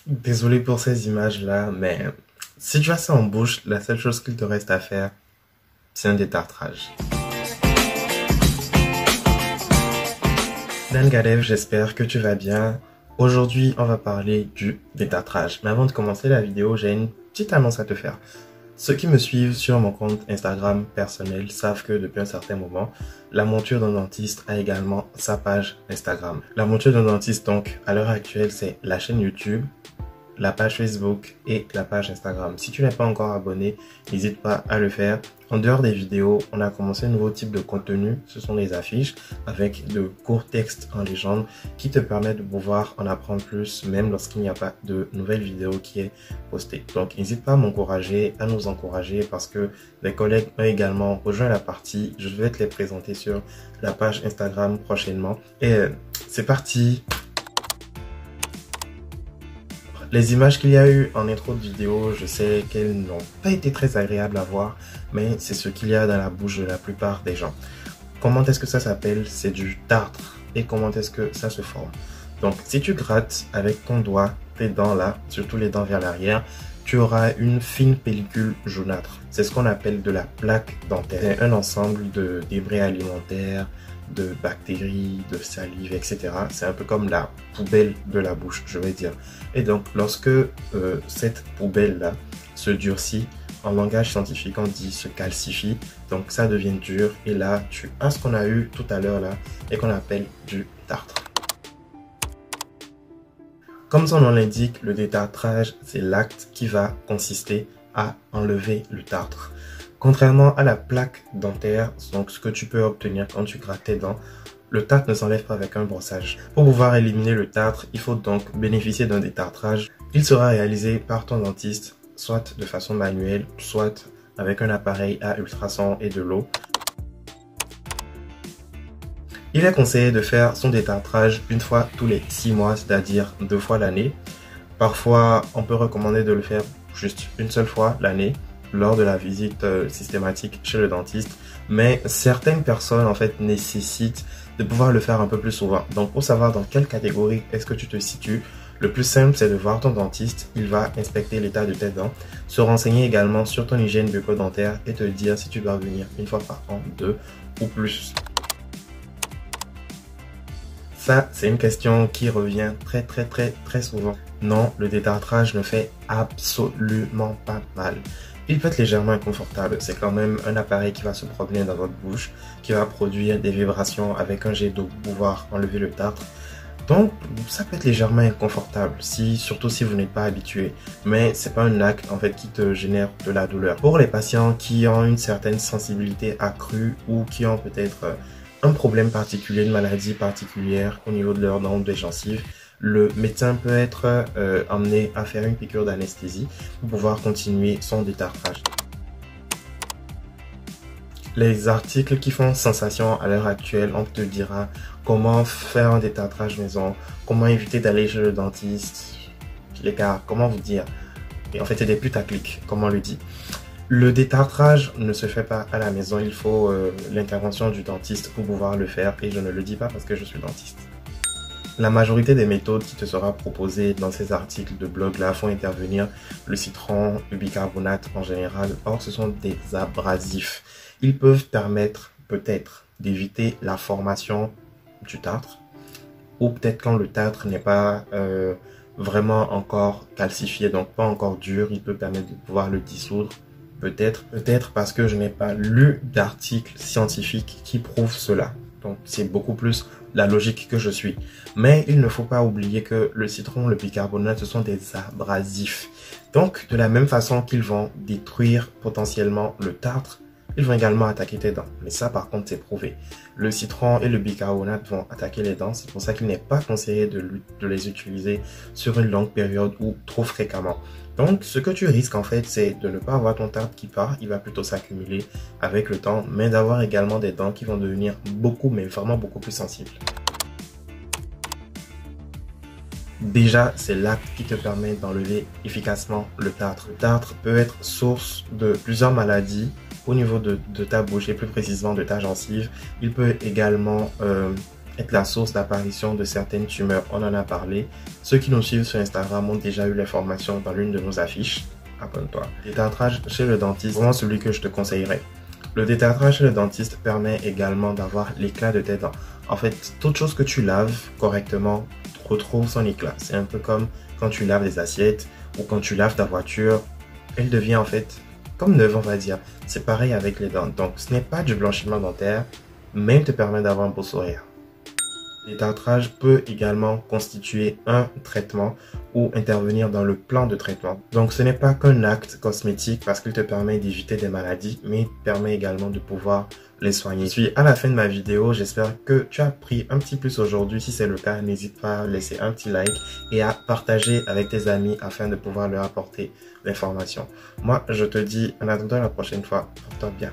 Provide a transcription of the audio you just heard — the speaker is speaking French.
Désolé pour ces images-là, mais si tu as ça en bouche, la seule chose qu'il te reste à faire, c'est un détartrage. Dan Gadev, j'espère que tu vas bien. Aujourd'hui, on va parler du détartrage. Mais avant de commencer la vidéo, j'ai une petite annonce à te faire. Ceux qui me suivent sur mon compte Instagram personnel savent que depuis un certain moment, la monture d'un dentiste a également sa page Instagram. La monture d'un dentiste, donc, à l'heure actuelle, c'est la chaîne YouTube, la page Facebook et la page Instagram. Si tu n'es pas encore abonné, n'hésite pas à le faire. En dehors des vidéos, on a commencé un nouveau type de contenu. Ce sont les affiches avec de courts textes en légende qui te permettent de pouvoir en apprendre plus même lorsqu'il n'y a pas de nouvelle vidéo qui est postée. Donc, n'hésite pas à m'encourager, à nous encourager parce que mes collègues ont également rejoint la partie. Je vais te les présenter sur la page Instagram prochainement. Et c'est parti! Les images qu'il y a eu en intro de vidéo, je sais qu'elles n'ont pas été très agréables à voir, mais c'est ce qu'il y a dans la bouche de la plupart des gens. Comment est-ce que ça s'appelle? C'est du tartre. Et comment est-ce que ça se forme? Donc, si tu grattes avec ton doigt tes dents là, surtout les dents vers l'arrière, tu auras une fine pellicule jaunâtre. C'est ce qu'on appelle de la plaque dentaire. C'est un ensemble de débris alimentaires, de bactéries, de salive, etc. C'est un peu comme la poubelle de la bouche, je vais dire. Et donc, lorsque cette poubelle-là se durcit, en langage scientifique, on dit se calcifie, donc ça devient dur. Et là, tu as ce qu'on a eu tout à l'heure là, et qu'on appelle du tartre. Comme son nom l'indique, le détartrage, c'est l'acte qui va consister à enlever le tartre. Contrairement à la plaque dentaire, donc ce que tu peux obtenir quand tu grattes tes dents, le tartre ne s'enlève pas avec un brossage. Pour pouvoir éliminer le tartre, il faut donc bénéficier d'un détartrage. Il sera réalisé par ton dentiste, soit de façon manuelle, soit avec un appareil à ultrasons et de l'eau. Il est conseillé de faire son détartrage une fois tous les 6 mois, c'est-à-dire 2 fois l'année. Parfois, on peut recommander de le faire juste une seule fois l'année lors de la visite systématique chez le dentiste. Mais certaines personnes, en fait, nécessitent de pouvoir le faire un peu plus souvent. Donc, pour savoir dans quelle catégorie est-ce que tu te situes, le plus simple, c'est de voir ton dentiste. Il va inspecter l'état de tes dents, se renseigner également sur ton hygiène bucco-dentaire et te dire si tu dois venir une fois par an, 2 ou plus. Ça, c'est une question qui revient très souvent. Non, le détartrage ne fait absolument pas mal. Il peut être légèrement inconfortable. C'est quand même un appareil qui va se promener dans votre bouche, qui va produire des vibrations avec un jet d'eau pour pouvoir enlever le tartre. Donc, ça peut être légèrement inconfortable, surtout si vous n'êtes pas habitué. Mais c'est pas un acte en fait qui te génère de la douleur. Pour les patients qui ont une certaine sensibilité accrue ou qui ont peut-être un problème particulier, une maladie particulière au niveau de leurs dents ou des gencives, le médecin peut être amené à faire une piqûre d'anesthésie pour pouvoir continuer son détartrage. Les articles qui font sensation à l'heure actuelle, on te dira comment faire un détartrage maison, comment éviter d'aller chez le dentiste, les gars, comment vous dire. Et en fait, c'est des putaclics, comme on le dit. Le détartrage ne se fait pas à la maison, il faut l'intervention du dentiste pour pouvoir le faire et je ne le dis pas parce que je suis dentiste. La majorité des méthodes qui te sera proposées dans ces articles de blog là font intervenir le citron, le bicarbonate en général. Or, ce sont des abrasifs. Ils peuvent permettre peut-être d'éviter la formation du tartre ou peut-être quand le tartre n'est pas vraiment encore calcifié, donc pas encore dur, il peut permettre de pouvoir le dissoudre. Peut-être parce que je n'ai pas lu d'article scientifique qui prouve cela. Donc, c'est beaucoup plus la logique que je suis. Mais il ne faut pas oublier que le citron, le bicarbonate, ce sont des abrasifs. Donc, de la même façon qu'ils vont détruire potentiellement le tartre, ils vont également attaquer tes dents. Mais ça, par contre, c'est prouvé. Le citron et le bicarbonate vont attaquer les dents. C'est pour ça qu'il n'est pas conseillé de les utiliser sur une longue période ou trop fréquemment. Donc, ce que tu risques, en fait, c'est de ne pas avoir ton tartre qui part. Il va plutôt s'accumuler avec le temps, mais d'avoir également des dents qui vont devenir beaucoup, mais vraiment beaucoup plus sensibles. Déjà, c'est l'acte qui te permet d'enlever efficacement le tartre. Le tartre peut être source de plusieurs maladies au niveau de ta bouche et plus précisément de ta gencive. Il peut également être la source d'apparition de certaines tumeurs. On en a parlé. Ceux qui nous suivent sur Instagram ont déjà eu l'information dans l'une de nos affiches. Abonne-toi. Détartrage chez le dentiste, vraiment celui que je te conseillerais. Le détartrage chez le dentiste permet également d'avoir l'éclat de tes dents. En fait, toute chose que tu laves correctement retrouve son éclat. C'est un peu comme quand tu laves des assiettes ou quand tu laves ta voiture. Elle devient en fait comme neuve, on va dire. C'est pareil avec les dents. Donc, ce n'est pas du blanchiment dentaire, mais il te permet d'avoir un beau sourire. Le détartrage peut également constituer un traitement ou intervenir dans le plan de traitement. Donc ce n'est pas qu'un acte cosmétique parce qu'il te permet d'éviter des maladies, mais il te permet également de pouvoir les soigner. Je suis à la fin de ma vidéo, j'espère que tu as appris un petit plus aujourd'hui. Si c'est le cas, n'hésite pas à laisser un petit like et à partager avec tes amis afin de pouvoir leur apporter l'information. Moi, je te dis en attendant la prochaine fois, porte-toi bien.